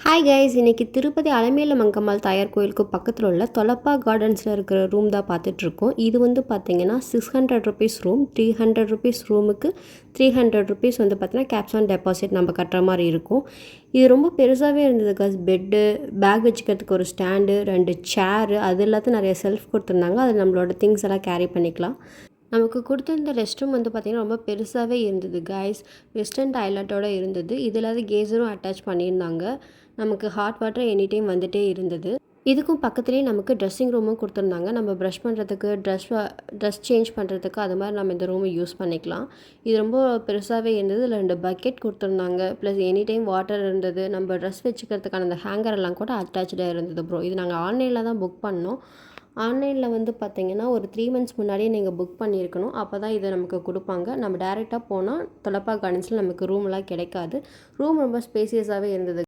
Hi guys, இன்னைக்கு திருப்பதி அலமேலு மங்கம்மாள் தாயார் கோயிலுக்கு பக்கத்தில் உள்ள தொலப்பா கார்டன்ஸில் இருக்கிற ரூம் தான் பார்த்துட்ருக்கோம். இது வந்து பார்த்தீங்கன்னா ₹600 ரூம். ₹300 ரூமுக்கு ₹300 வந்து பார்த்தீங்கன்னா கேப்ஸ் ஆன் டெபாசிட் நம்ம கட்டுற மாதிரி இருக்கும். இது ரொம்ப பெருசாகவே இருந்தது கைஸ். பெட்டு, பேக் வச்சுக்கிறதுக்கு ஒரு ஸ்டாண்டு, 2 சேரு, அது எல்லாத்தையும் நிறைய செல்ஃப் கொடுத்துருந்தாங்க. அதில் நம்மளோட திங்ஸ் எல்லாம் கேரி பண்ணிக்கலாம். நமக்கு கொடுத்துருந்த ரெஸ்ட் ரூம் வந்து பார்த்திங்கன்னா ரொம்ப பெருசாகவே இருந்தது கைஸ். வெஸ்டர்ன் டாய்லெட்டோடு இருந்தது. இதில் கேசரும் அட்டாச் பண்ணியிருந்தாங்க. நமக்கு ஹாட் வாட்டர் எனி டைம் வந்துகிட்டே இருந்தது. இதுக்கும் பக்கத்துலேயே நமக்கு ட்ரெஸ்ஸிங் ரூமும் கொடுத்துருந்தாங்க. நம்ம ப்ரஷ் பண்ணுறதுக்கு, ட்ரெஸ் சேஞ்ச் பண்ணுறதுக்கு அது மாதிரி நம்ம இந்த ரூமை யூஸ் பண்ணிக்கலாம். இது ரொம்ப பெருசாகவே இருந்தது. இதில் 2 பக்கெட் கொடுத்துருந்தாங்க. ப்ளஸ் எனி டைம் வாட்டர் இருந்தது. நம்ம ட்ரெஸ் வச்சுக்கிறதுக்கான அந்த ஹேங்கர் எல்லாம் கூட அட்டாச்சாக இருந்தது ப்ரோ. இது நாங்கள் ஆன்லைனில் தான் புக் பண்ணோம். ஆன்லைனில் வந்து பார்த்திங்கன்னா ஒரு 3 மந்த்ஸ் முன்னாடியே நீங்கள் புக் பண்ணியிருக்கணும். அப்போ தான் இதை நமக்கு கொடுப்பாங்க. நம்ம டேரெக்டாக போனால் தொலப்பா கார்டன்ஸில் நமக்கு ரூம்லாம் கிடைக்காது. ரூம் ரொம்ப ஸ்பேசியஸாகவே இருந்தது.